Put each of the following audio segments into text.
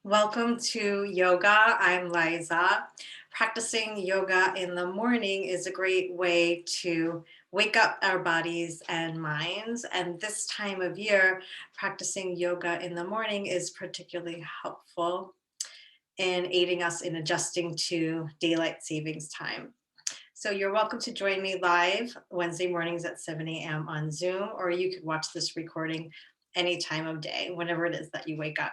Welcome to yoga. I'm Liza. Practicing yoga in the morning is a great way to wake up our bodies and minds. And this time of year, practicing yoga in the morning is particularly helpful in aiding us in adjusting to daylight savings time. So you're welcome to join me live Wednesday mornings at 7 a.m. on Zoom, or you could watch this recording any time of day, whenever it is that you wake up.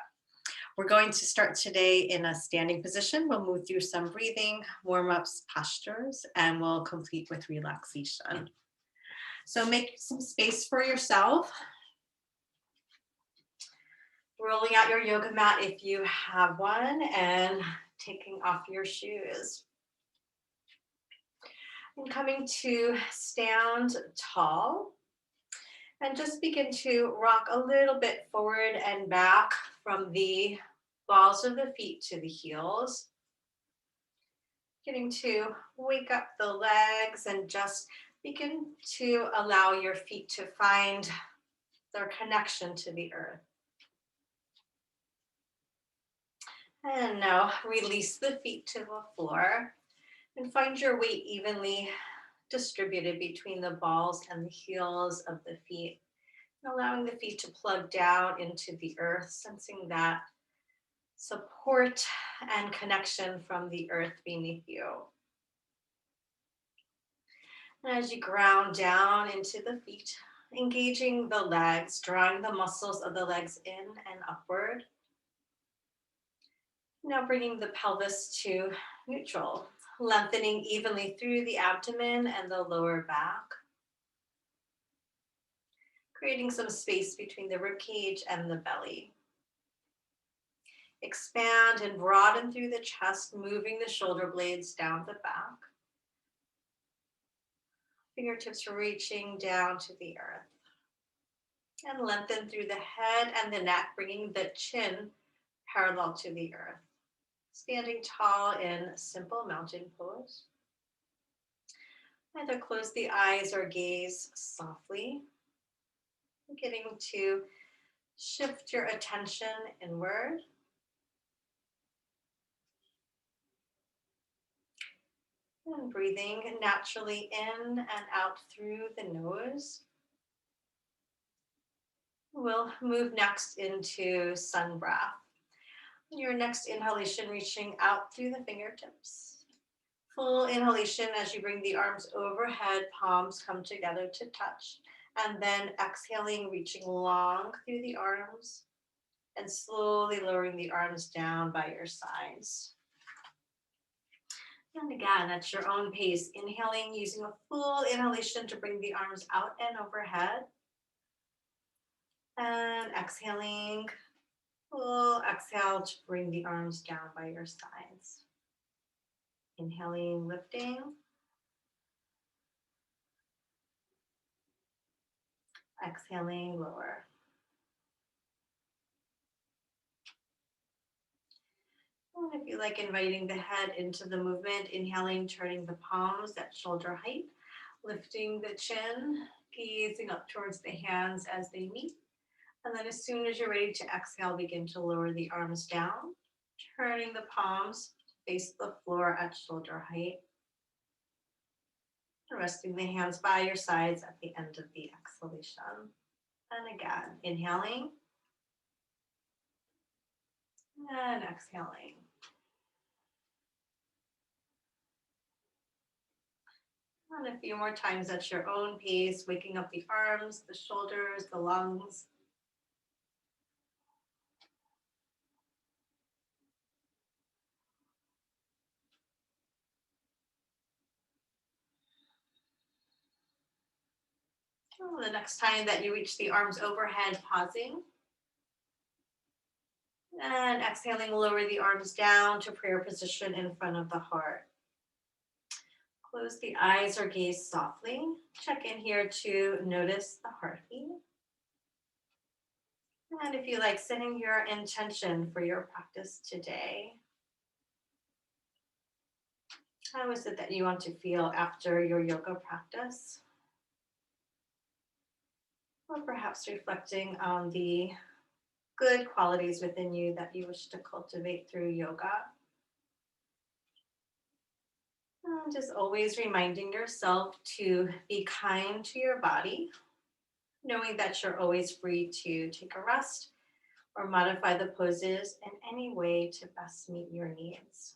We're going to start today in a standing position. We'll move through some breathing, warm-ups, postures, and we'll complete with relaxation. So make some space for yourself. Rolling out your yoga mat if you have one, and taking off your shoes. And coming to stand tall. And just begin to rock a little bit forward and back from the balls of the feet to the heels. Getting to wake up the legs and just begin to allow your feet to find their connection to the earth. And now release the feet to the floor and find your weight evenly distributed between the balls and the heels of the feet. Allowing the feet to plug down into the earth, sensing that support and connection from the earth beneath you. And as you ground down into the feet, engaging the legs, drawing the muscles of the legs in and upward. Now bringing the pelvis to neutral, lengthening evenly through the abdomen and the lower back. Creating some space between the rib cage and the belly. Expand and broaden through the chest, moving the shoulder blades down the back. Fingertips reaching down to the earth. And lengthen through the head and the neck, bringing the chin parallel to the earth. Standing tall in simple mountain pose. Either close the eyes or gaze softly. Beginning to shift your attention inward. And breathing naturally in and out through the nose. We'll move next into sun breath. Your next inhalation, reaching out through the fingertips. Full inhalation as you bring the arms overhead, palms come together to touch. And then exhaling, reaching long through the arms and slowly lowering the arms down by your sides. And again, at your own pace, inhaling, using a full inhalation to bring the arms out and overhead. And exhaling, full exhale to bring the arms down by your sides. Inhaling, lifting. Exhaling, lower. And if you like, inviting the head into the movement, inhaling, turning the palms at shoulder height, lifting the chin, gazing up towards the hands as they meet. And then as soon as you're ready to exhale, begin to lower the arms down, turning the palms to face the floor at shoulder height. And resting the hands by your sides at the end of the exhalation. And again, inhaling and exhaling. And a few more times at your own pace, waking up the arms, the shoulders, the lungs. The next time that you reach the arms overhead, pausing. And exhaling, lower the arms down to prayer position in front of the heart. Close the eyes or gaze softly. Check in here to notice the heartbeat. And if you like, setting your intention for your practice today. How is it that you want to feel after your yoga practice? Or perhaps reflecting on the good qualities within you that you wish to cultivate through yoga. And just always reminding yourself to be kind to your body, knowing that you're always free to take a rest or modify the poses in any way to best meet your needs.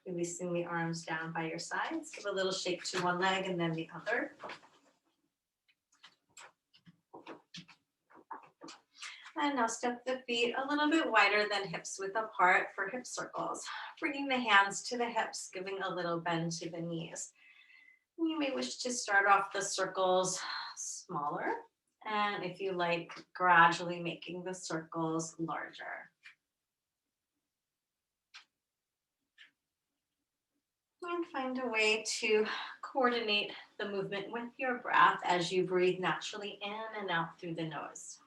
Releasing the arms down by your sides. Give a little shake to one leg and then the other. And now step the feet a little bit wider than hips width apart for hip circles. Bringing the hands to the hips, giving a little bend to the knees. You may wish to start off the circles smaller, and if you like, gradually making the circles larger. And find a way to coordinate the movement with your breath as you breathe naturally in and out through the nose.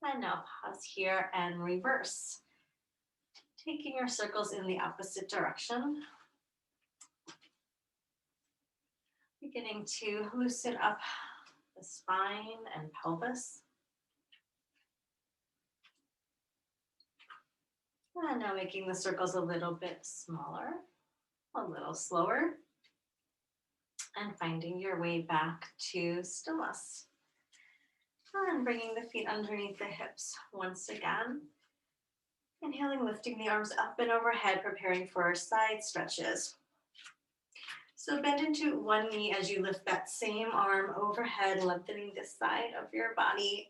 And now pause here and reverse. Taking your circles in the opposite direction. Beginning to loosen up the spine and pelvis. And now making the circles a little bit smaller, a little slower, and finding your way back to stillness. And bringing the feet underneath the hips once again. Inhaling, lifting the arms up and overhead, preparing for side stretches. So bend into one knee as you lift that same arm overhead, lengthening this side of your body.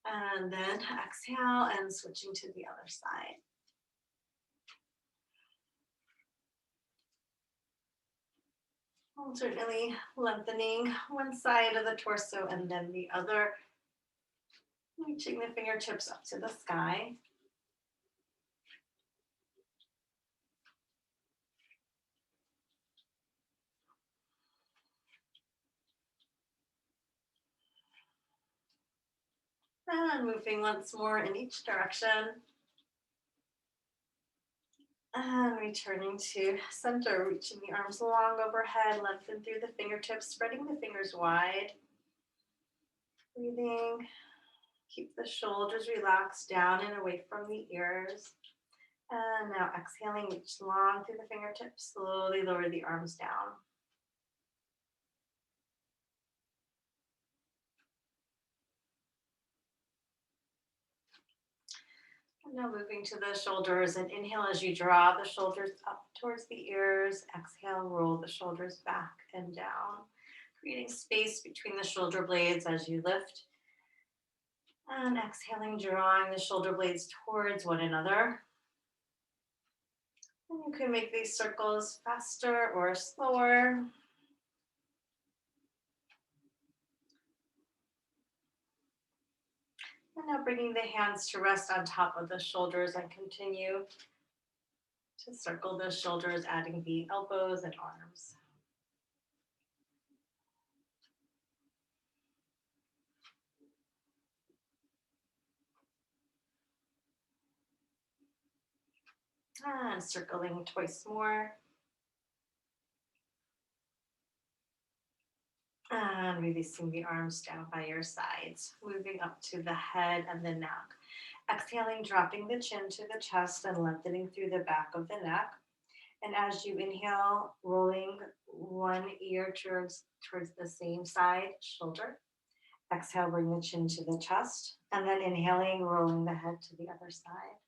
And then exhale and switching to the other side. Alternately lengthening one side of the torso and then the other. Reaching the fingertips up to the sky. And moving once more in each direction. And returning to center, reaching the arms long overhead, lengthen through the fingertips, spreading the fingers wide. Breathing, keep the shoulders relaxed down and away from the ears. And now exhaling, reach long through the fingertips, slowly lower the arms down. And now moving to the shoulders, and inhale as you draw the shoulders up towards the ears. Exhale, roll the shoulders back and down, creating space between the shoulder blades as you lift. And exhaling, drawing the shoulder blades towards one another. And you can make these circles faster or slower. And now bringing the hands to rest on top of the shoulders and continue to circle the shoulders, adding the elbows and arms. And circling twice more. And releasing the arms down by your sides, moving up to the head and the neck. Exhaling, dropping the chin to the chest and lengthening through the back of the neck. And as you inhale, rolling one ear towards the same side shoulder. Exhale, bring the chin to the chest. And then inhaling, rolling the head to the other side.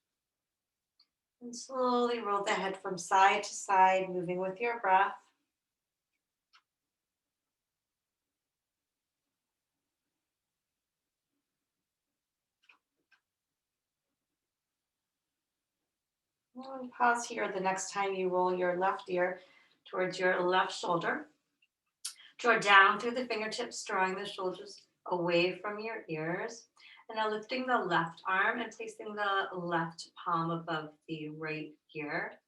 And slowly roll the head from side to side, moving with your breath. And pause here the next time you roll your left ear towards your left shoulder. Draw down through the fingertips, drawing the shoulders away from your ears. And now lifting the left arm and placing the left palm above the right ear.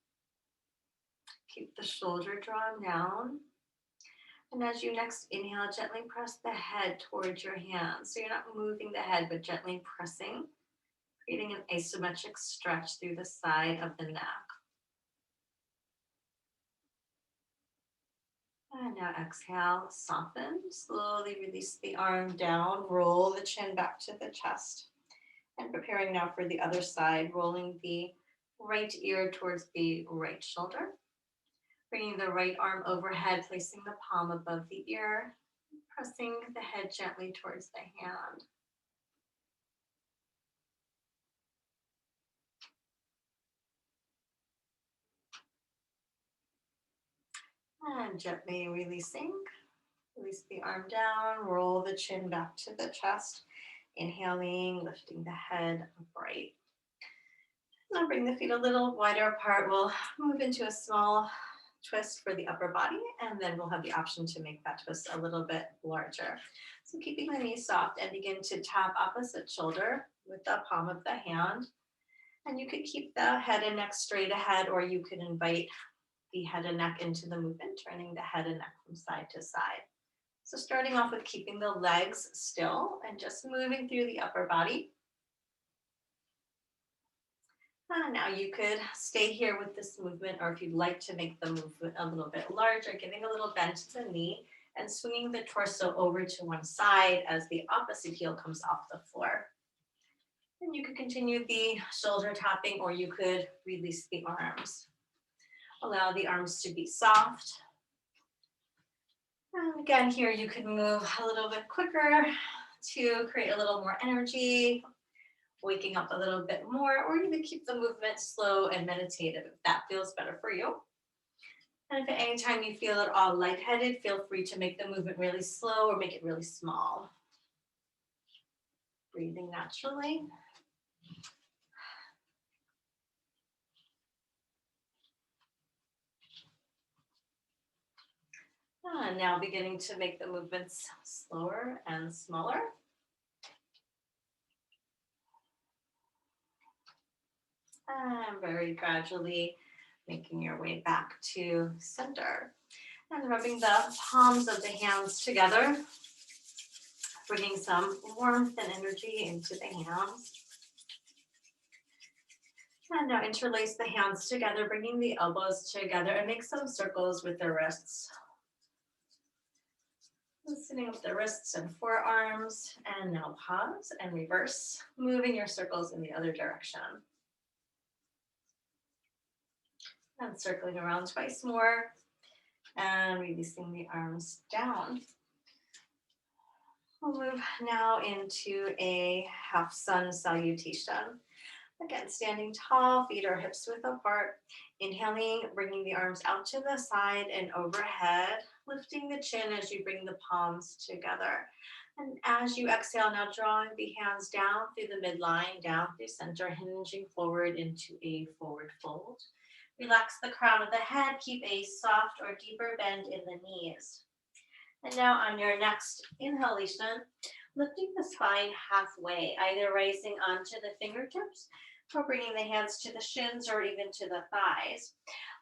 Keep the shoulder drawn down. And as you next inhale, gently press the head towards your hands. So you're not moving the head, but gently pressing, creating an isometric stretch through the side of the neck. And now exhale, soften, slowly release the arm down, roll the chin back to the chest. And preparing now for the other side, rolling the right ear towards the right shoulder. Bringing the right arm overhead, placing the palm above the ear, pressing the head gently towards the hand. And gently releasing. Release the arm down, roll the chin back to the chest. Inhaling, lifting the head upright. Now bring the feet a little wider apart. We'll move into a small twist for the upper body, and then we'll have the option to make that twist a little bit larger. So keeping the knees soft, and begin to tap opposite shoulder with the palm of the hand. And you could keep the head and neck straight ahead, or you could invite the head and neck into the movement, turning the head and neck from side to side. So starting off with keeping the legs still and just moving through the upper body. Now you could stay here with this movement, or if you'd like to make the movement a little bit larger, giving a little bend to the knee and swinging the torso over to one side as the opposite heel comes off the floor. And you could continue the shoulder tapping, or you could release the arms. Allow the arms to be soft. And again, here you could move a little bit quicker to create a little more energy, waking up a little bit more, or even keep the movement slow and meditative if that feels better for you. And if at any time you feel at all lightheaded, feel free to make the movement really slow or make it really small. Breathing naturally. And now beginning to make the movements slower and smaller. And very gradually making your way back to center. And rubbing the palms of the hands together, bringing some warmth and energy into the hands. And now interlace the hands together, bringing the elbows together, and make some circles with the wrists. Loosening up the wrists and forearms, and now pause and reverse, moving your circles in the other direction. And circling around twice more, and releasing the arms down. We'll move now into a half sun salutation. Again, standing tall, feet or hips width apart. Inhaling, bringing the arms out to the side and overhead, lifting the chin as you bring the palms together. And as you exhale, now drawing the hands down through the midline, down through center, hinging forward into a forward fold. Relax the crown of the head, keep a soft or deeper bend in the knees. And now on your next inhalation, lifting the spine halfway, either rising onto the fingertips or bringing the hands to the shins or even to the thighs.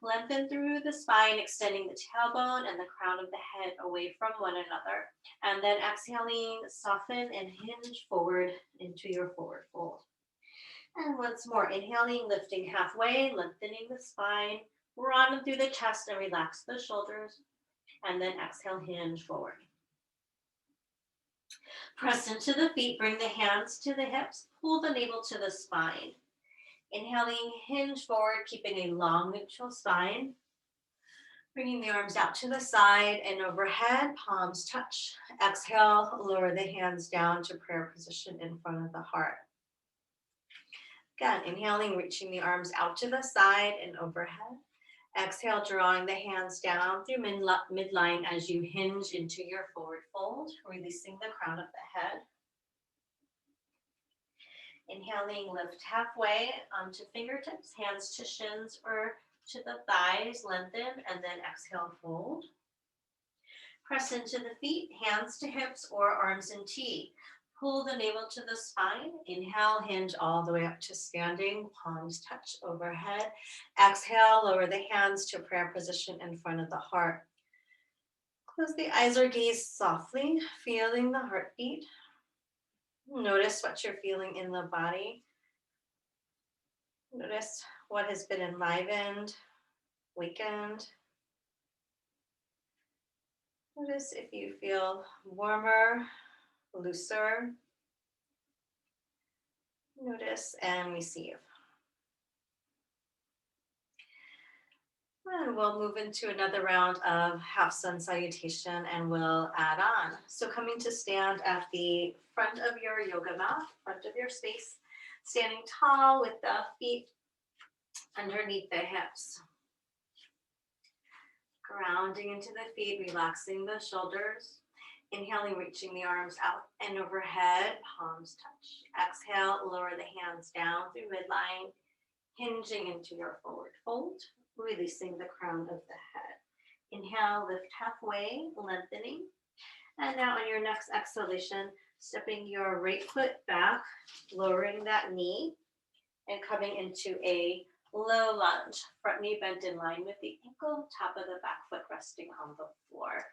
Lengthen through the spine, extending the tailbone and the crown of the head away from one another. And then exhaling, soften and hinge forward into your forward fold. And once more, inhaling, lifting halfway, lengthening the spine, broaden through the chest and relax the shoulders. And then exhale, hinge forward. Press into the feet, bring the hands to the hips, pull the navel to the spine. Inhaling, hinge forward, keeping a long neutral spine. Bringing the arms out to the side and overhead, palms touch. Exhale, lower the hands down to prayer position in front of the heart. Again, inhaling, reaching the arms out to the side and overhead. Exhale, drawing the hands down through midline as you hinge into your forward fold, releasing the crown of the head. Inhaling, lift halfway onto fingertips, hands to shins or to the thighs, lengthen, and then exhale, fold. Press into the feet, hands to hips or arms in T. Pull the navel to the spine. Inhale, hinge all the way up to standing. Palms touch overhead. Exhale, lower the hands to prayer position in front of the heart. Close the eyes or gaze softly, feeling the heartbeat. Notice what you're feeling in the body. Notice what has been enlivened, wakened. Notice if you feel warmer, looser. Notice and receive. And we'll move into another round of half sun salutation and we'll add on. So coming to stand at the front of your yoga mat, front of your space, standing tall with the feet underneath the hips. Grounding into the feet, relaxing the shoulders. Inhaling, reaching the arms out and overhead, palms touch. Exhale, lower the hands down through midline, hinging into your forward fold, releasing the crown of the head. Inhale, lift halfway, lengthening. And now on your next exhalation, stepping your right foot back, lowering that knee, and coming into a low lunge. Front knee bent in line with the ankle, top of the back foot resting on the floor.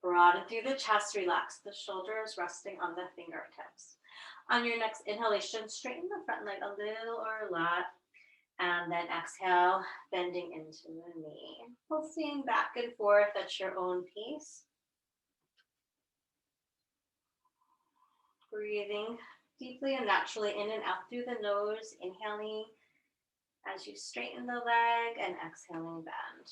Broaden through the chest, relax the shoulders, resting on the fingertips. On your next inhalation, straighten the front leg a little or a lot. And then exhale, bending into the knee. Pulsing back and forth at your own pace. Breathing deeply and naturally in and out through the nose. Inhaling as you straighten the leg and exhaling, bend.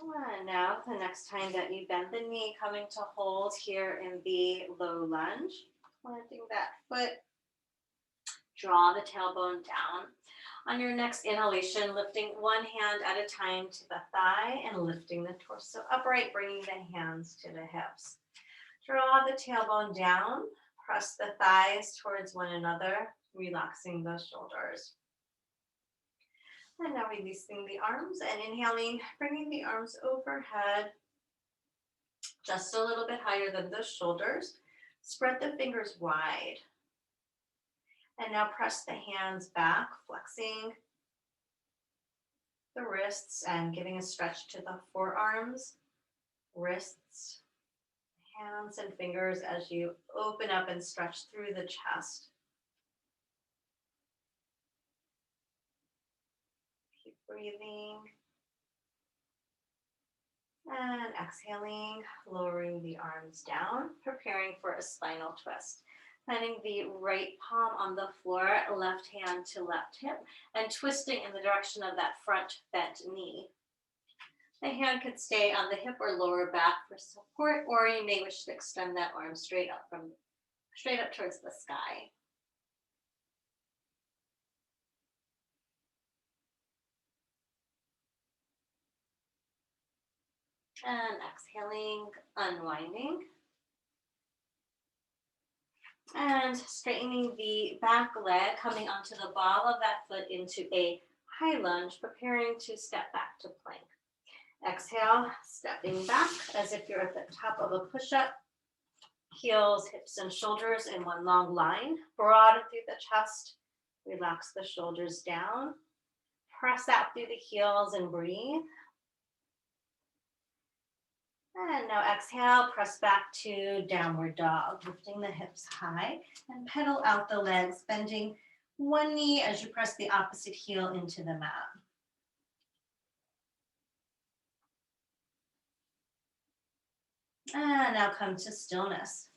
And now the next time that you bend the knee, coming to hold here in the low lunge, planting that foot, draw the tailbone down. On your next inhalation, lifting one hand at a time to the thigh and lifting the torso upright, bringing the hands to the hips. Draw the tailbone down, press the thighs towards one another, relaxing the shoulders. And now releasing the arms and inhaling, bringing the arms overhead, just a little bit higher than the shoulders. Spread the fingers wide. And now press the hands back, flexing the wrists and giving a stretch to the forearms, wrists, hands and fingers as you open up and stretch through the chest. Keep breathing. And exhaling, lowering the arms down, preparing for a spinal twist. Planting the right palm on the floor, left hand to left hip, and twisting in the direction of that front bent knee. The hand could stay on the hip or lower back for support, or you may wish to extend that arm straight up towards the sky. And exhaling, unwinding. And straightening the back leg, coming onto the ball of that foot into a high lunge, preparing to step back to plank. Exhale, stepping back as if you're at the top of a push-up. Heels, hips, and shoulders in one long line. Broaden through the chest. Relax the shoulders down. Press out through the heels and breathe. And now exhale, press back to downward dog, lifting the hips high and pedal out the legs, bending one knee as you press the opposite heel into the mat. And now come to stillness.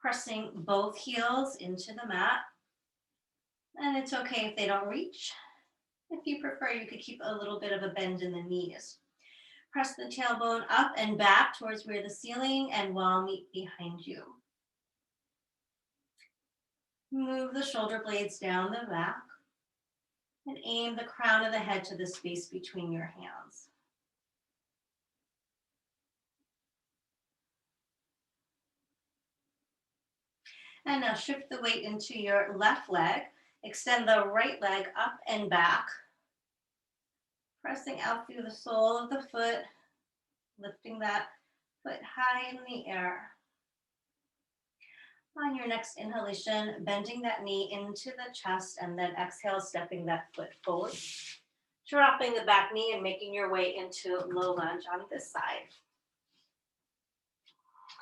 Pressing both heels into the mat. And it's okay if they don't reach. If you prefer, you could keep a little bit of a bend in the knees. Press the tailbone up and back towards where the ceiling and wall meet behind you. Move the shoulder blades down the back and aim the crown of the head to the space between your hands. And now shift the weight into your left leg. Extend the right leg up and back. Pressing out through the sole of the foot, lifting that foot high in the air. On your next inhalation, bending that knee into the chest and then exhale, stepping that foot forward. Dropping the back knee and making your way into low lunge on this side.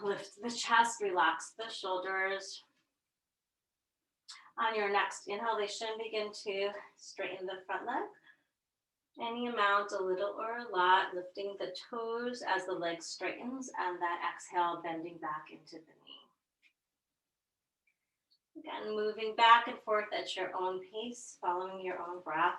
Lift the chest, relax the shoulders. On your next inhalation, begin to straighten the front leg. Any amount, a little or a lot, lifting the toes as the leg straightens, and then exhale, bending back into the knee. Again, moving back and forth at your own pace, following your own breath.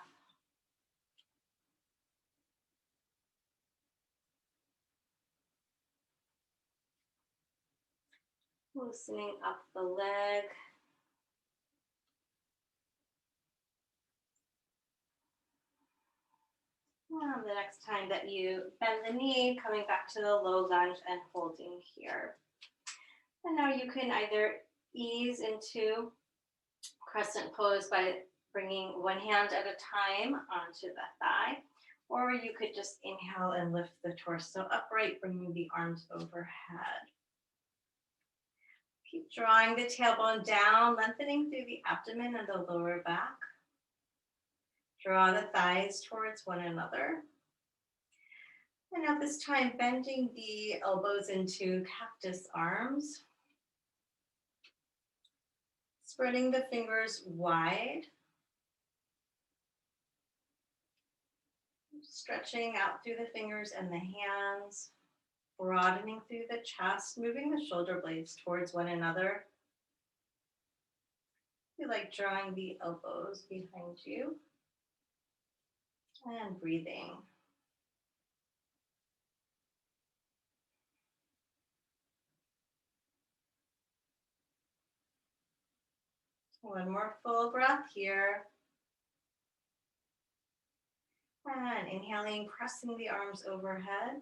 Loosening up the leg. And the next time that you bend the knee, coming back to the low lunge and holding here. And now you can either ease into crescent pose by bringing one hand at a time onto the thigh, or you could just inhale and lift the torso upright, bringing the arms overhead. Keep drawing the tailbone down, lengthening through the abdomen and the lower back. Draw the thighs towards one another. And at this time, bending the elbows into cactus arms. Spreading the fingers wide. Stretching out through the fingers and the hands. Broadening through the chest, moving the shoulder blades towards one another. You like drawing the elbows behind you. And breathing. One more full breath here. And inhaling, pressing the arms overhead.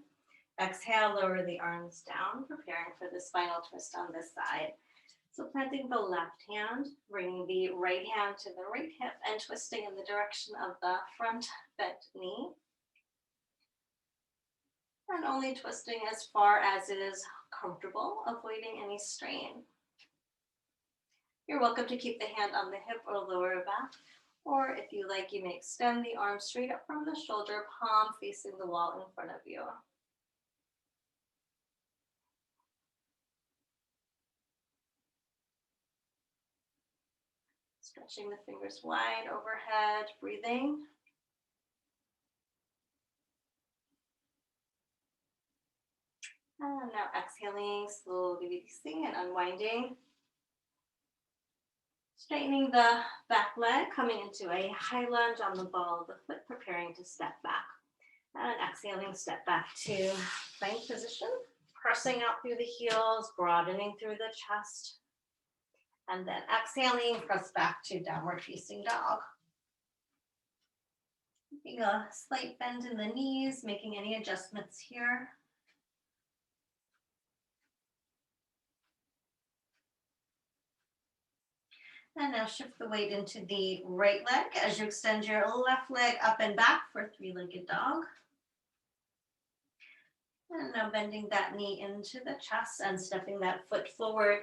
Exhale, lower the arms down, preparing for the spinal twist on this side. So planting the left hand, bringing the right hand to the right hip and twisting in the direction of the front bent knee. And only twisting as far as it is comfortable, avoiding any strain. You're welcome to keep the hand on the hip or lower back, or if you like, you may extend the arm straight up from the shoulder, palm facing the wall in front of you. Stretching the fingers wide overhead, breathing. And now exhaling, slowly releasing and unwinding. Straightening the back leg, coming into a high lunge on the ball of the foot, preparing to step back. And exhaling, step back to plank position, pressing out through the heels, broadening through the chest. And then exhaling, press back to downward facing dog. Taking a slight bend in the knees, making any adjustments here. And now shift the weight into the right leg as you extend your left leg up and back for three-legged dog. And now bending that knee into the chest and stepping that foot forward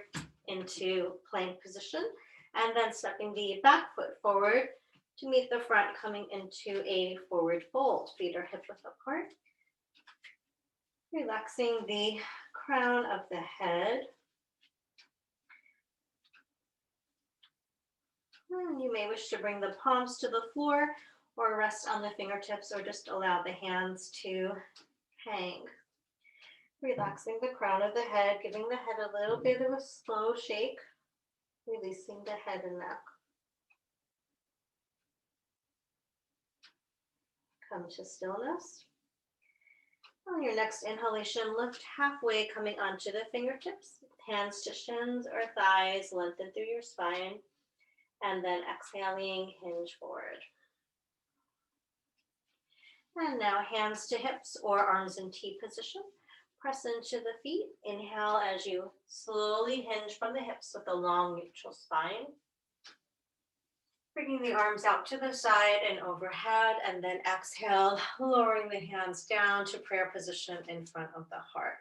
into plank position. And then stepping the back foot forward to meet the front, coming into a forward fold. Feet are hip width apart. Relaxing the crown of the head. And you may wish to bring the palms to the floor or rest on the fingertips or just allow the hands to hang. Relaxing the crown of the head, giving the head a little bit of a slow shake, releasing the head and neck. Come to stillness. On your next inhalation, lift halfway, coming onto the fingertips, hands to shins or thighs, lengthen through your spine. And then exhaling, hinge forward. And now hands to hips or arms in T position. Press into the feet. Inhale as you slowly hinge from the hips with a long neutral spine. Bringing the arms out to the side and overhead, and then exhale, lowering the hands down to prayer position in front of the heart.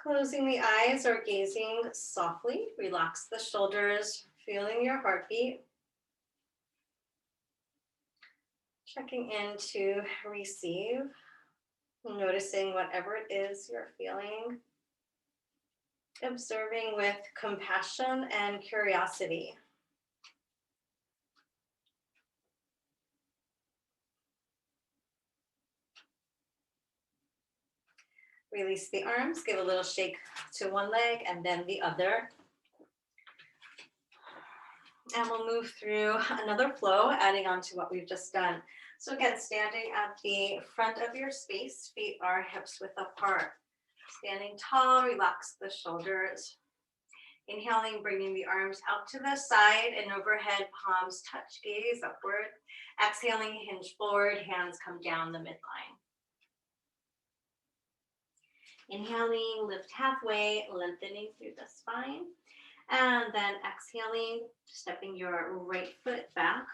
Closing the eyes or gazing softly, relax the shoulders, feeling your heartbeat. Checking in to receive. Noticing whatever it is you're feeling, observing with compassion and curiosity. Release the arms, give a little shake to one leg and then the other. And we'll move through another flow, adding on to what we've just done. So again, standing at the front of your space, feet are hips width apart. Standing tall, relax the shoulders. Inhaling, bringing the arms out to the side and overhead, palms touch, gaze upward. Exhaling, hinge forward, hands come down the midline. Inhaling, lift halfway, lengthening through the spine. And then exhaling, stepping your right foot back.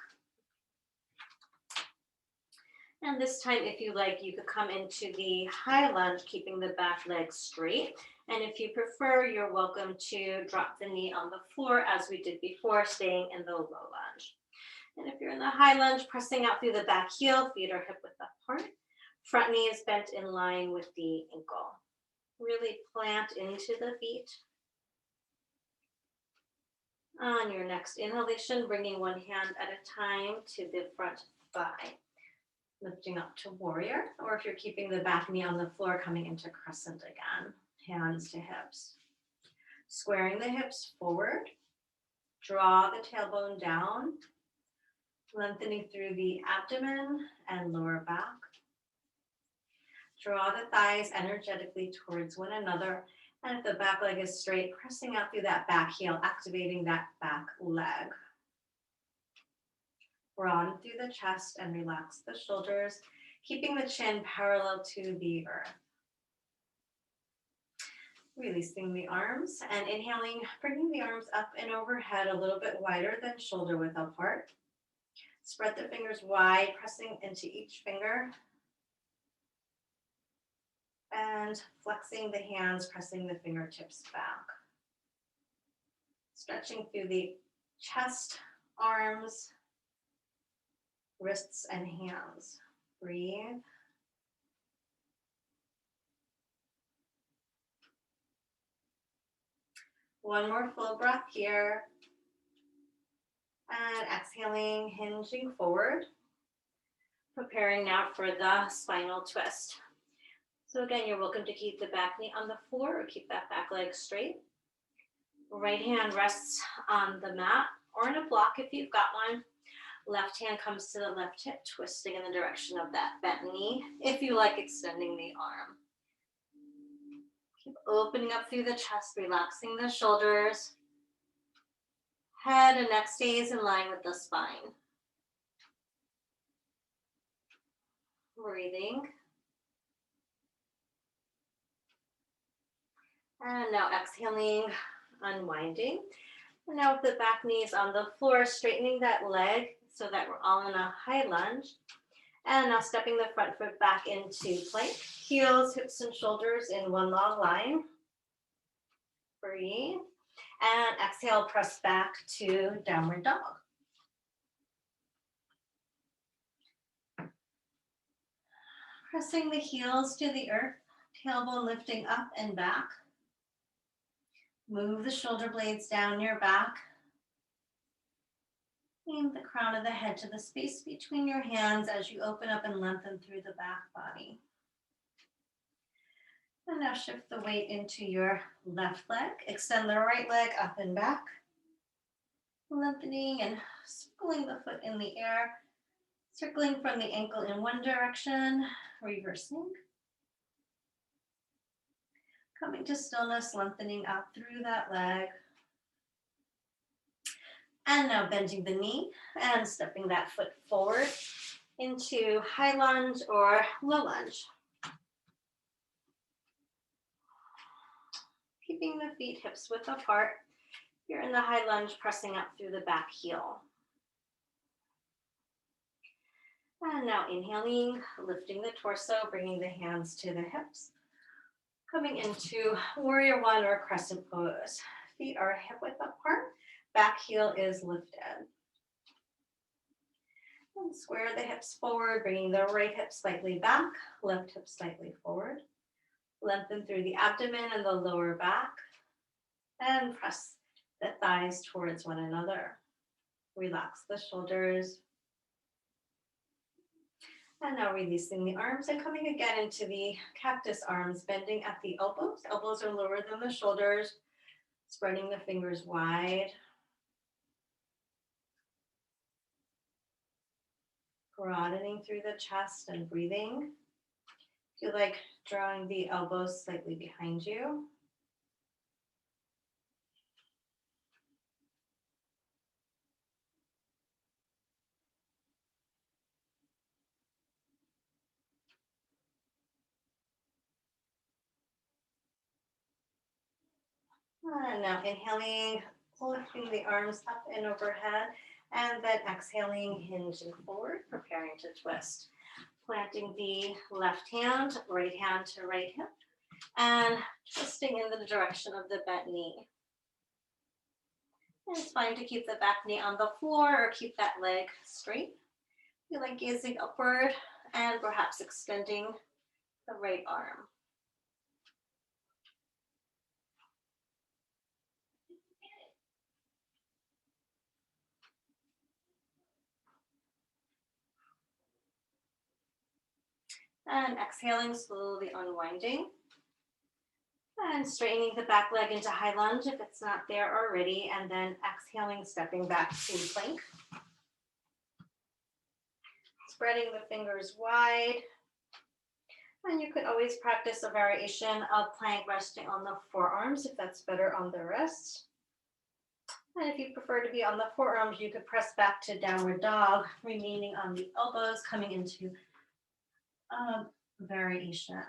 And this time, if you like, you could come into the high lunge, keeping the back leg straight. And if you prefer, you're welcome to drop the knee on the floor as we did before, staying in the low lunge. And if you're in the high lunge, pressing out through the back heel, feet are hip width apart. Front knee is bent in line with the ankle. Really plant into the feet. On your next inhalation, bringing one hand at a time to the front thigh. Lifting up to warrior, or if you're keeping the back knee on the floor, coming into crescent again. Hands to hips. Squaring the hips forward. Draw the tailbone down. Lengthening through the abdomen and lower back. Draw the thighs energetically towards one another. And if the back leg is straight, pressing out through that back heel, activating that back leg. Broaden through the chest and relax the shoulders, keeping the chin parallel to the earth. Releasing the arms and inhaling, bringing the arms up and overhead a little bit wider than shoulder width apart. Spread the fingers wide, pressing into each finger. And flexing the hands, pressing the fingertips back. Stretching through the chest, arms, wrists, and hands. Breathe. One more full breath here. And exhaling, hinging forward. Preparing now for the spinal twist. So again, you're welcome to keep the back knee on the floor or keep that back leg straight. Right hand rests on the mat or in a block if you've got one. Left hand comes to the left hip, twisting in the direction of that bent knee. If you like, extending the arm. Keep opening up through the chest, relaxing the shoulders. Head and neck stays in line with the spine. Breathing. And now exhaling, unwinding. And now with the back knee is on the floor, straightening that leg so that we're all in a high lunge. And now stepping the front foot back into plank. Heels, hips, and shoulders in one long line. Breathe. And exhale, press back to downward dog. Pressing the heels to the earth, tailbone lifting up and back. Move the shoulder blades down your back. Aim the crown of the head to the space between your hands as you open up and lengthen through the back body. And now shift the weight into your left leg. Extend the right leg up and back. Lengthening and circling the foot in the air. Circling from the ankle in one direction, reversing. Coming to stillness, lengthening out through that leg. And now bending the knee and stepping that foot forward into high lunge or low lunge. Keeping the feet hips width apart. You're in the high lunge, pressing up through the back heel. And now inhaling, lifting the torso, bringing the hands to the hips. Coming into warrior one or crescent pose. Feet are hip width apart. Back heel is lifted. And square the hips forward, bringing the right hip slightly back, left hip slightly forward. Lengthen through the abdomen and the lower back. And press the thighs towards one another. Relax the shoulders. And now releasing the arms and coming again into the cactus arms, bending at the elbows. Elbows are lower than the shoulders, spreading the fingers wide. Broadening through the chest and breathing. Feel like drawing the elbows slightly behind you. And now inhaling, lifting the arms up and overhead, and then exhaling, hinging forward, preparing to twist. Planting the left hand to right hip, and twisting in the direction of the bent knee. And it's fine to keep the back knee on the floor or keep that leg straight. Feel like gazing upward and perhaps extending the right arm. And exhaling, slowly unwinding. And straightening the back leg into high lunge if it's not there already. And then exhaling, stepping back to plank. Spreading the fingers wide. And you could always practice a variation of plank resting on the forearms if that's better on the wrists. And if you prefer to be on the forearms, you could press back to downward dog, remaining on the elbows, coming into a variation.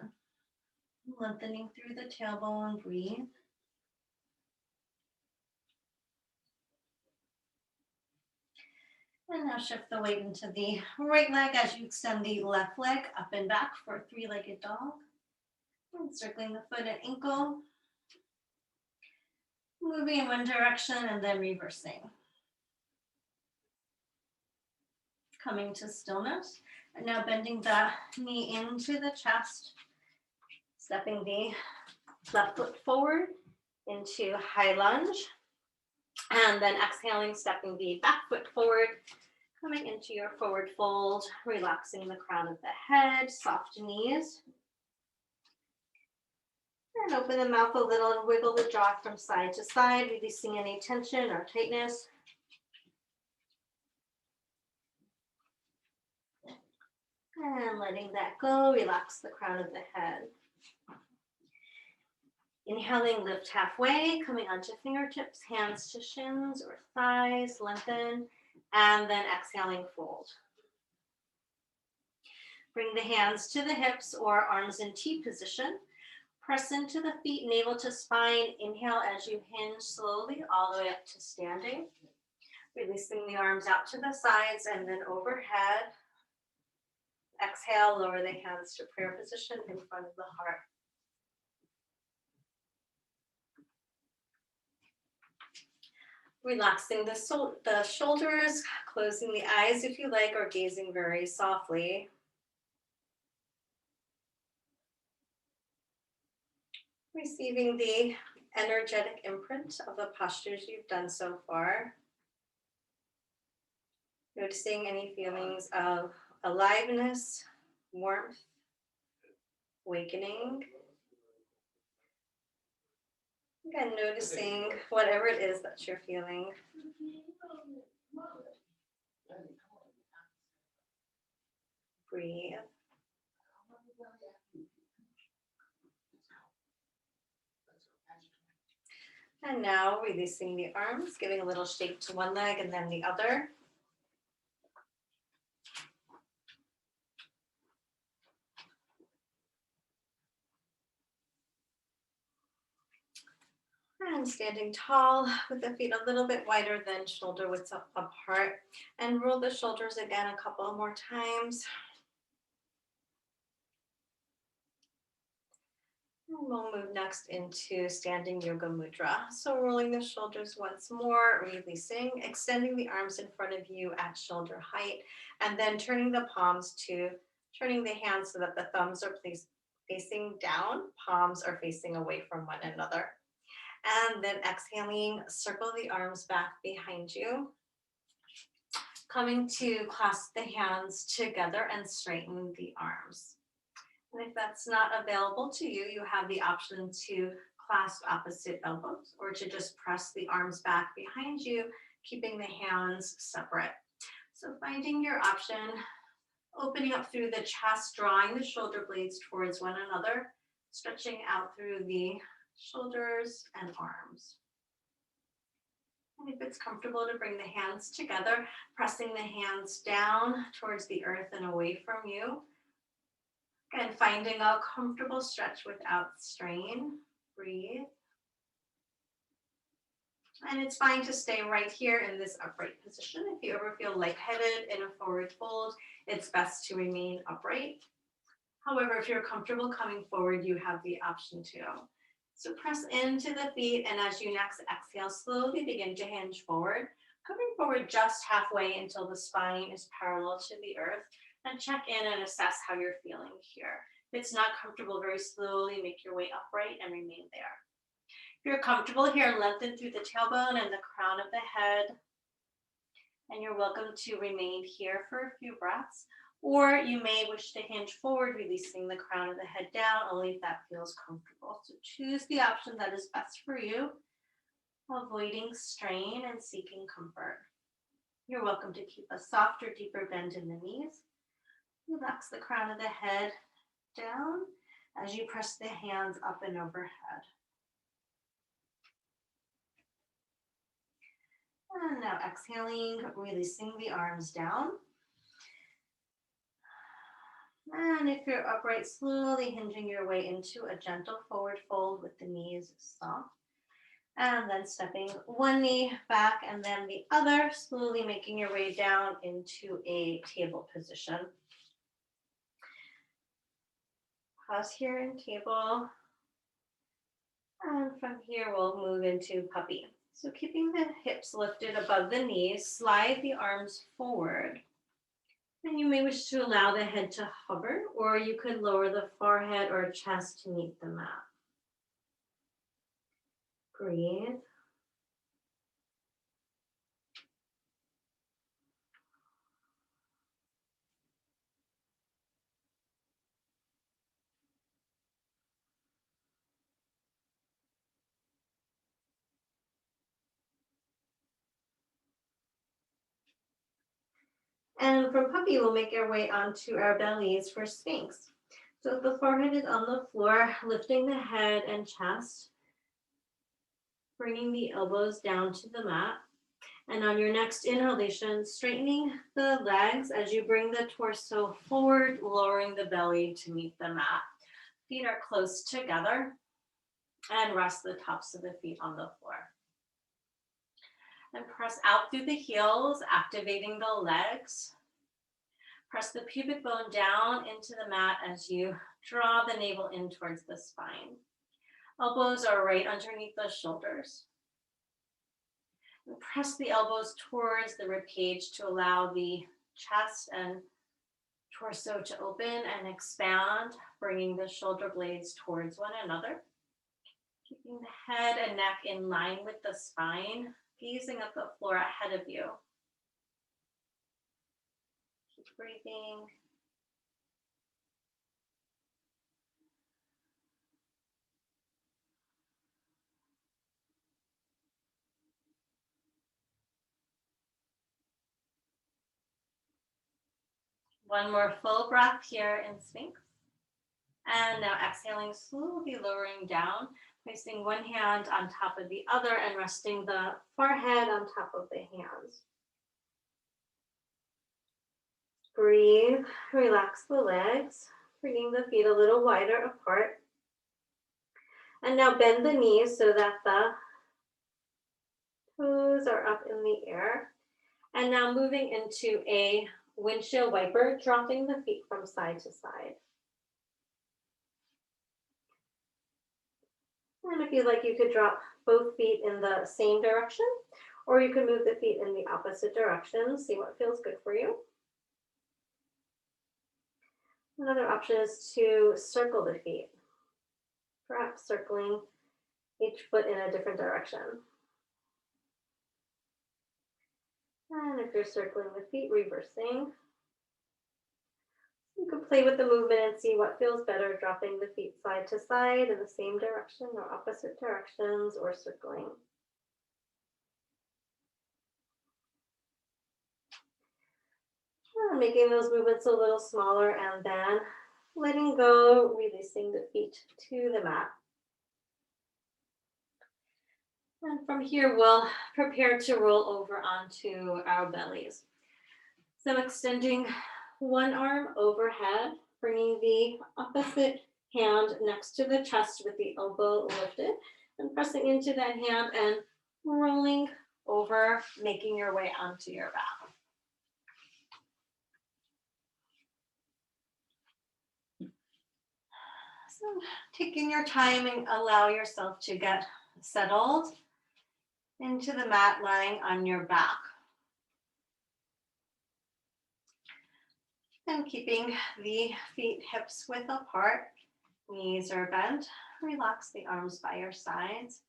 Lengthening through the tailbone, breathe. And now shift the weight into the right leg as you extend the left leg up and back for a three-legged dog. And circling the foot and ankle. Moving in one direction and then reversing. Coming to stillness. And now bending the knee into the chest. Stepping the left foot forward into high lunge. And then exhaling, stepping the back foot forward. Coming into your forward fold. Relaxing the crown of the head. Soft knees. And open the mouth a little and wiggle the jaw from side to side, releasing any tension or tightness. And letting that go, relax the crown of the head. Inhaling, lift halfway, coming onto fingertips, hands to shins or thighs, lengthen, and then exhaling, fold. Bring the hands to the hips or arms in T position. Press into the feet, navel to spine. Inhale as you hinge slowly all the way up to standing. Releasing the arms out to the sides and then overhead. Exhale, lower the hands to prayer position in front of the heart. Relaxing the shoulders, closing the eyes if you like, or gazing very softly. Receiving the energetic imprint of the postures you've done so far. Noticing any feelings of aliveness, warmth, awakening. Again, noticing whatever it is that you're feeling. Breathe. And now releasing the arms, giving a little shake to one leg and then the other. And standing tall with the feet a little bit wider than shoulder widths apart. And roll the shoulders again a couple more times. And we'll move next into standing yoga mudra. So rolling the shoulders once more, releasing, extending the arms in front of you at shoulder height, and then turning the hands so that the thumbs are placed facing down, palms are facing away from one another. And then exhaling, circle the arms back behind you. Coming to clasp the hands together and straighten the arms. And if that's not available to you, you have the option to clasp opposite elbows or to just press the arms back behind you, keeping the hands separate. So finding your option, opening up through the chest, drawing the shoulder blades towards one another, stretching out through the shoulders and arms. And if it's comfortable to bring the hands together, pressing the hands down towards the earth and away from you. Again, finding a comfortable stretch without strain. Breathe. And it's fine to stay right here in this upright position. If you ever feel lightheaded in a forward fold, it's best to remain upright. However, if you're comfortable coming forward, you have the option to. So press into the feet, and as you next exhale, slowly begin to hinge forward, coming forward just halfway until the spine is parallel to the earth, and check in and assess how you're feeling here. If it's not comfortable, very slowly make your way upright and remain there. If you're comfortable here, lengthen through the tailbone and the crown of the head, and you're welcome to remain here for a few breaths. Or you may wish to hinge forward, releasing the crown of the head down, only if that feels comfortable. So choose the option that is best for you, avoiding strain and seeking comfort. You're welcome to keep a softer, deeper bend in the knees. Relax the crown of the head down as you press the hands up and overhead. And now exhaling, releasing the arms down. And if you're upright, slowly hinging your way into a gentle forward fold with the knees soft. And then stepping one knee back and then the other, slowly making your way down into a table position. Pause here in table. And from here, we'll move into puppy. So keeping the hips lifted above the knees, slide the arms forward. And you may wish to allow the head to hover, or you could lower the forehead or chest to meet the mat. Breathe. And from puppy, we'll make our way onto our bellies for Sphinx. So if the forehead is on the floor, lifting the head and chest, bringing the elbows down to the mat. And on your next inhalation, straightening the legs as you bring the torso forward, lowering the belly to meet the mat. Feet are close together, and rest the tops of the feet on the floor. And press out through the heels, activating the legs. Press the pubic bone down into the mat as you draw the navel in towards the spine. Elbows are right underneath the shoulders. And press the elbows towards the ribcage to allow the chest and torso to open and expand, bringing the shoulder blades towards one another. Keeping the head and neck in line with the spine, gazing at the floor ahead of you. Keep breathing. One more full breath here in Sphinx. And now exhaling, slowly lowering down, placing one hand on top of the other and resting the forehead on top of the hands. Breathe, relax the legs, bringing the feet a little wider apart. And now bend the knees so that the toes are up in the air. And now moving into a windshield wiper, dropping the feet from side to side. And if you like, you could drop both feet in the same direction, or you could move the feet in the opposite direction. See what feels good for you. Another option is to circle the feet, perhaps circling each foot in a different direction. And if you're circling the feet, reversing. You can play with the movement and see what feels better, dropping the feet side to side in the same direction or opposite directions, or circling. And making those movements a little smaller, and then letting go, releasing the feet to the mat. And from here, we'll prepare to roll over onto our bellies. So extending one arm overhead, bringing the opposite hand next to the chest with the elbow lifted, and pressing into that hand and rolling over, making your way onto your back. So taking your time and allow yourself to get settled into the mat, lying on your back. And keeping the feet hips width apart, knees are bent. Relax the arms by your sides.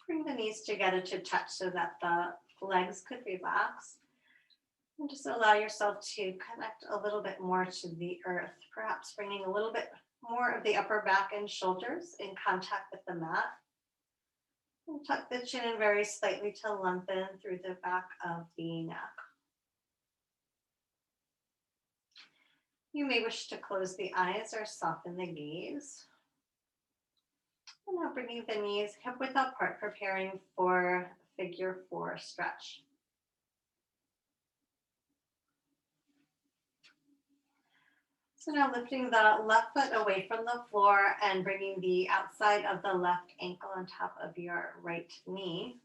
Bring the knees together to touch so that the legs could relax. And just allow yourself to connect a little bit more to the earth, perhaps bringing a little bit more of the upper back and shoulders in contact with the mat. And tuck the chin in very slightly to lengthen through the back of the neck. You may wish to close the eyes or soften the gaze. And now bringing the knees hip width apart, preparing for figure 4 stretch. So now lifting the left foot away from the floor and bringing the outside of the left ankle on top of your right knee.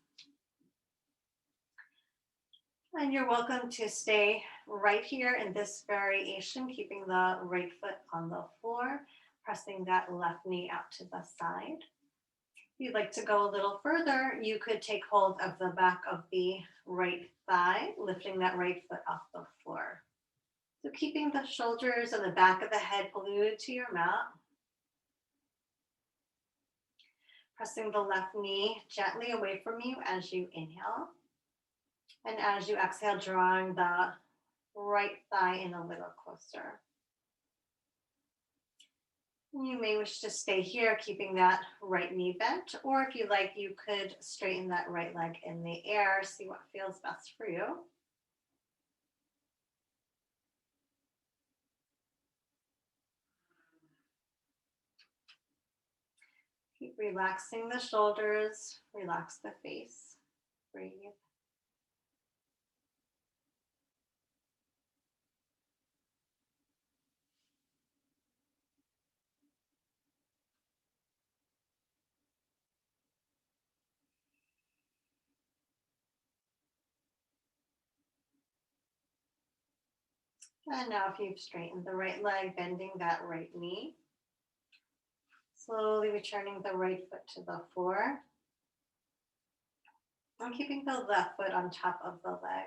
And you're welcome to stay right here in this variation, keeping the right foot on the floor, pressing that left knee out to the side. If you'd like to go a little further, you could take hold of the back of the right thigh, lifting that right foot off the floor. So keeping the shoulders and the back of the head glued to your mat. Pressing the left knee gently away from you as you inhale. And as you exhale, drawing the right thigh in a little closer. You may wish to stay here, keeping that right knee bent, or if you like, you could straighten that right leg in the air, see what feels best for you. Keep relaxing the shoulders, relax the face, breathe. And now if you've straightened the right leg, bending that right knee, slowly returning the right foot to the floor, and keeping the left foot on top of the leg.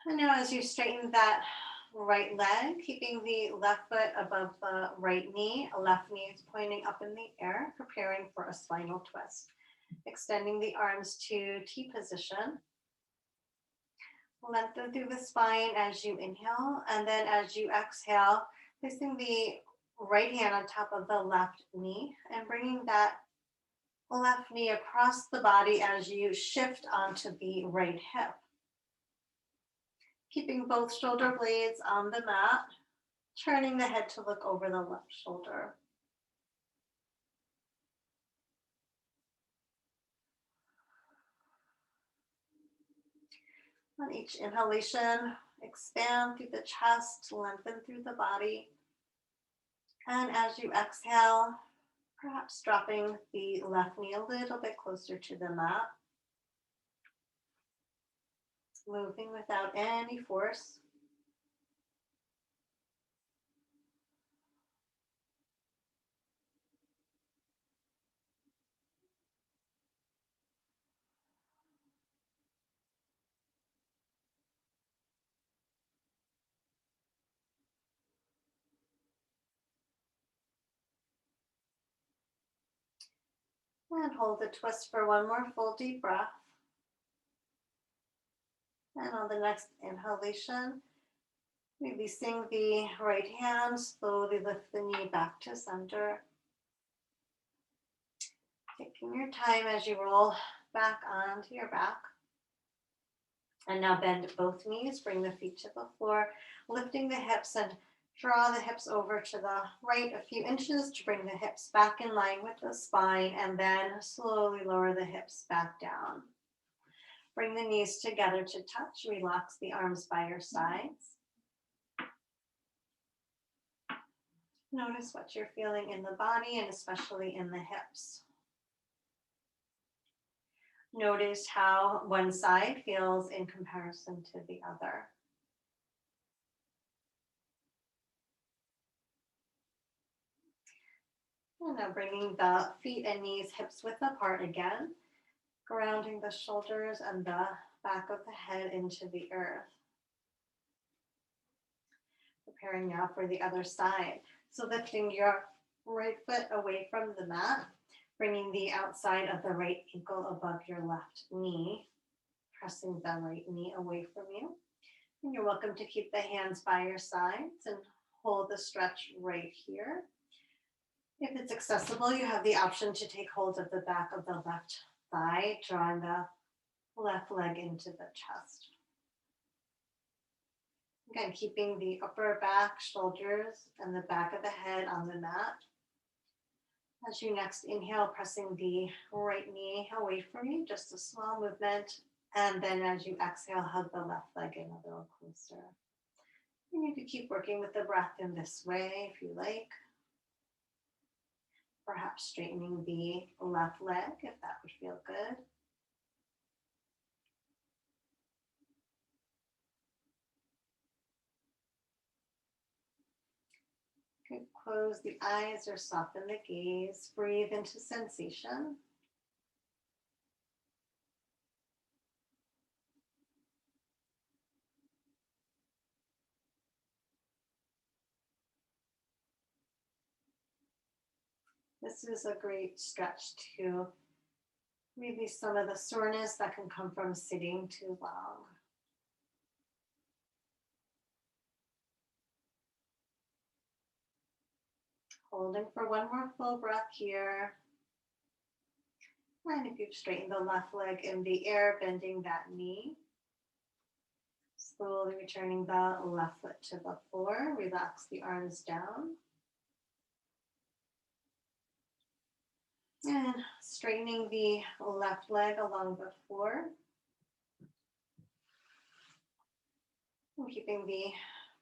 And now as you straighten that right leg, keeping the left foot above the right knee, left knee is pointing up in the air, preparing for a spinal twist. Extending the arms to T position. Lengthen through the spine as you inhale, and then as you exhale, placing the right hand on top of the left knee and bringing that left knee across the body as you shift onto the right hip. Keeping both shoulder blades on the mat, turning the head to look over the left shoulder. On each inhalation, expand through the chest, lengthen through the body. And as you exhale, perhaps dropping the left knee a little bit closer to the mat. Moving without any force. And hold the twist for one more full deep breath. And on the next inhalation, releasing the right hand, slowly lift the knee back to center. Taking your time as you roll back onto your back. And now bend both knees, bring the feet to the floor, lifting the hips and draw the hips over to the right a few inches to bring the hips back in line with the spine, and then slowly lower the hips back down. Bring the knees together to touch, relax the arms by your sides. Notice what you're feeling in the body and especially in the hips. Notice how one side feels in comparison to the other. And now bringing the feet and knees hips width apart again, grounding the shoulders and the back of the head into the earth. Preparing now for the other side. So lifting your right foot away from the mat, bringing the outside of the right ankle above your left knee, pressing the right knee away from you. And you're welcome to keep the hands by your sides and hold the stretch right here. If it's accessible, you have the option to take hold of the back of the left thigh, drawing the left leg into the chest. Again, keeping the upper back, shoulders, and the back of the head on the mat. As you next inhale, pressing the right knee away from you, just a small movement. And then as you exhale, hug the left leg in a little closer. And you could keep working with the breath in this way if you like. Perhaps straightening the left leg if that would feel good. You could close the eyes or soften the gaze. Breathe into sensation. This is a great stretch to release some of the soreness that can come from sitting too long. Holding for one more full breath here. And if you've straightened the left leg in the air, bending that knee. Slowly returning the left foot to the floor. Relax the arms down. And straightening the left leg along the floor. And keeping the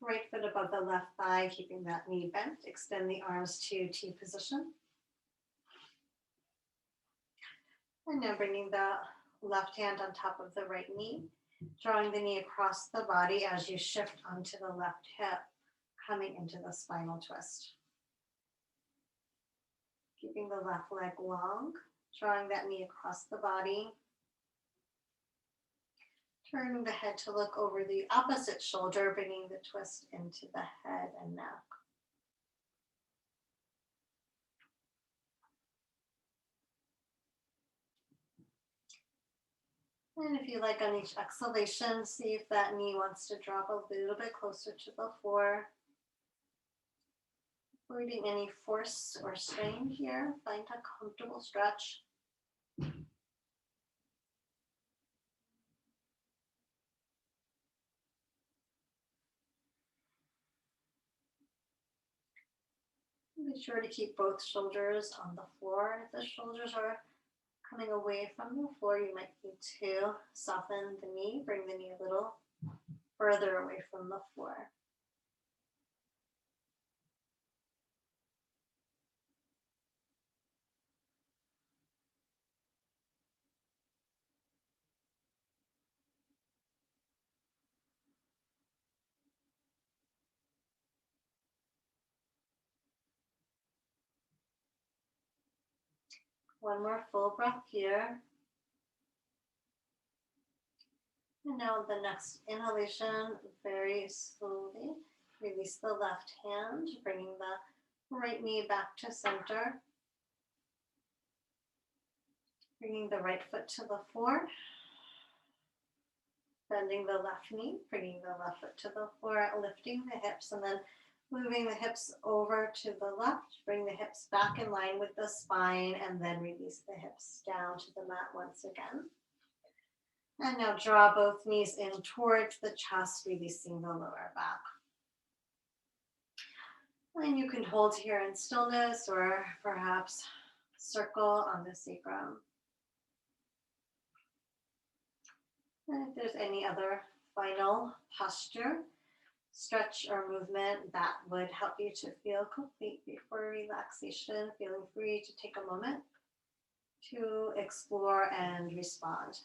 right foot above the left thigh, keeping that knee bent. Extend the arms to T position. And now bringing the left hand on top of the right knee, drawing the knee across the body as you shift onto the left hip, coming into the spinal twist. Keeping the left leg long, drawing that knee across the body. Turning the head to look over the opposite shoulder, bringing the twist into the head and neck. And if you like, on each exhalation, see if that knee wants to drop a little bit closer to the floor. Avoiding any force or strain here. Find a comfortable stretch. Be sure to keep both shoulders on the floor. If the shoulders are coming away from the floor, you might need to soften the knee, bring the knee a little further away from the floor. One more full breath here. And now the next inhalation, very slowly, release the left hand, bringing the right knee back to center. Bringing the right foot to the floor. Bending the left knee, bringing the left foot to the floor, lifting the hips, and then moving the hips over to the left. Bring the hips back in line with the spine, and then release the hips down to the mat once again. And now draw both knees in towards the chest, releasing the lower back. And you can hold here in stillness or perhaps circle on the sacrum. And if there's any other final posture, stretch or movement that would help you to feel complete before relaxation, feeling free to take a moment to explore and respond.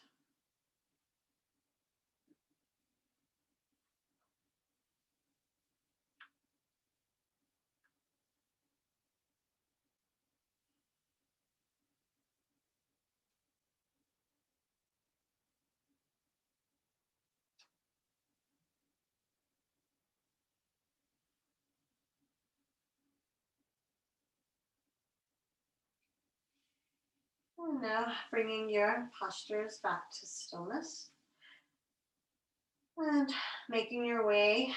And now bringing your postures back to stillness and making your way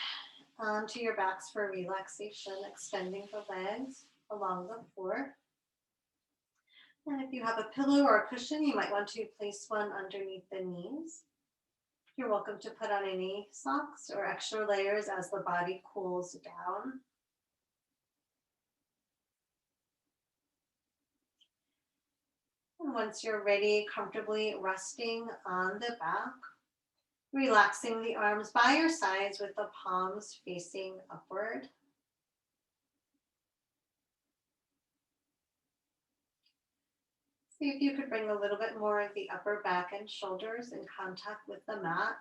onto your backs for relaxation, extending the legs along the floor. And if you have a pillow or a cushion, you might want to place one underneath the knees. You're welcome to put on any socks or extra layers as the body cools down. And once you're ready, comfortably resting on the back, relaxing the arms by your sides with the palms facing upward. See if you could bring a little bit more of the upper back and shoulders in contact with the mat.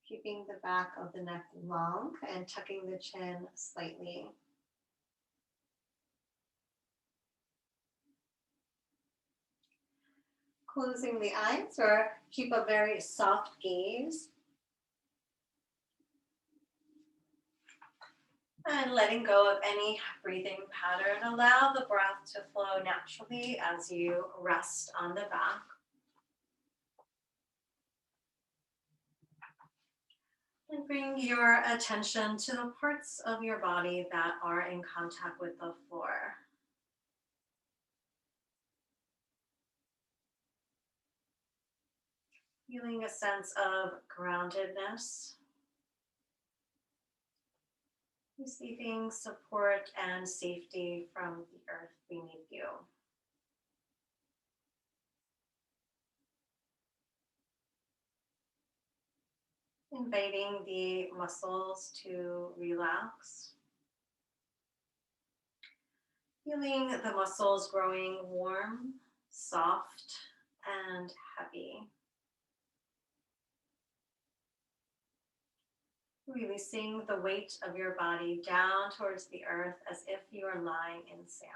Keeping the back of the neck long and tucking the chin slightly. Closing the eyes or keep a very soft gaze. And letting go of any breathing pattern. Allow the breath to flow naturally as you rest on the back. And bring your attention to the parts of your body that are in contact with the floor. Feeling a sense of groundedness. Receiving support and safety from the earth beneath you. Inviting the muscles to relax. Feeling the muscles growing warm, soft, and heavy. Releasing the weight of your body down towards the earth as if you are lying in sand.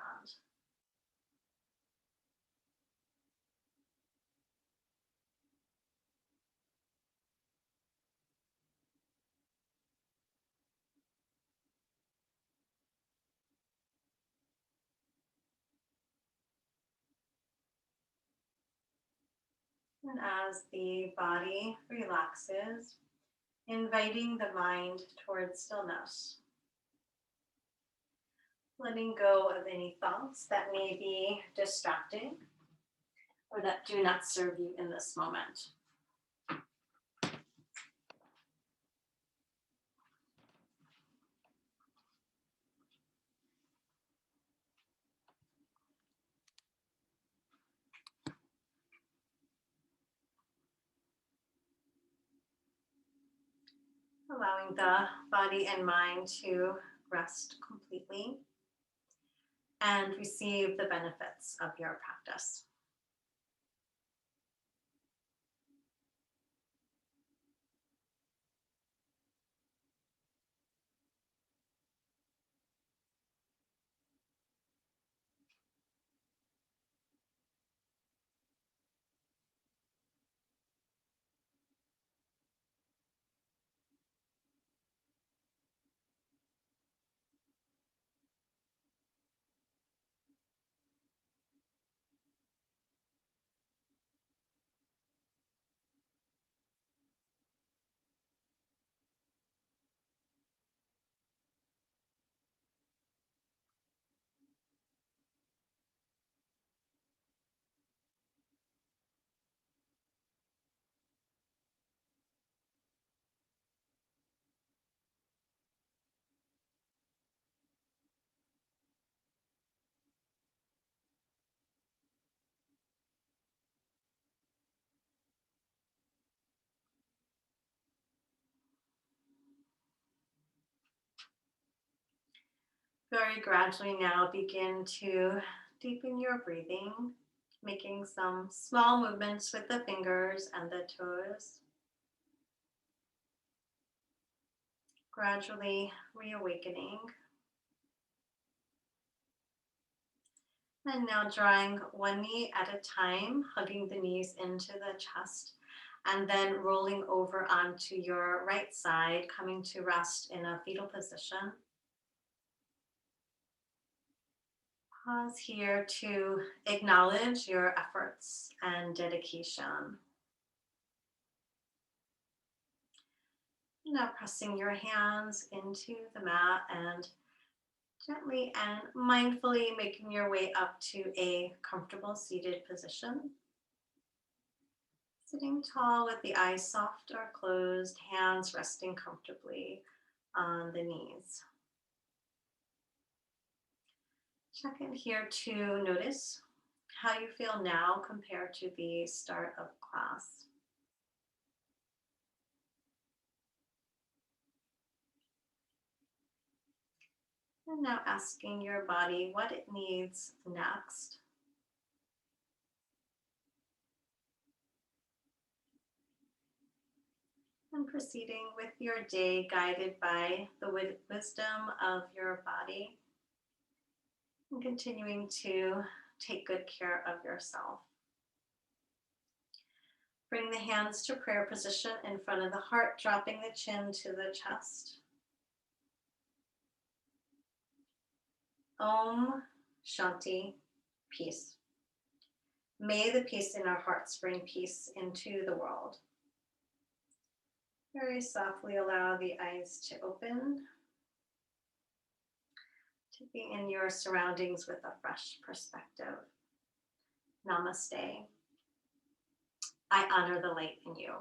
And as the body relaxes, inviting the mind towards stillness. Letting go of any thoughts that may be distracting or that do not serve you in this moment. Allowing the body and mind to rest completely and receive the benefits of your practice. Very gradually now begin to deepen your breathing, making some small movements with the fingers and the toes, gradually reawakening. And now drawing one knee at a time, hugging the knees into the chest, and then rolling over onto your right side, coming to rest in a fetal position. Pause here to acknowledge your efforts and dedication. Now pressing your hands into the mat and gently and mindfully making your way up to a comfortable seated position. Sitting tall with the eyes soft or closed, hands resting comfortably on the knees. Check in here to notice how you feel now compared to the start of class. And now asking your body what it needs next. And proceeding with your day guided by the wisdom of your body. And continuing to take good care of yourself. Bring the hands to prayer position in front of the heart, dropping the chin to the chest. Om Shanti, peace. May the peace in our hearts bring peace into the world. Very softly allow the eyes to open, taking in your surroundings with a fresh perspective. Namaste. I honor the light in you.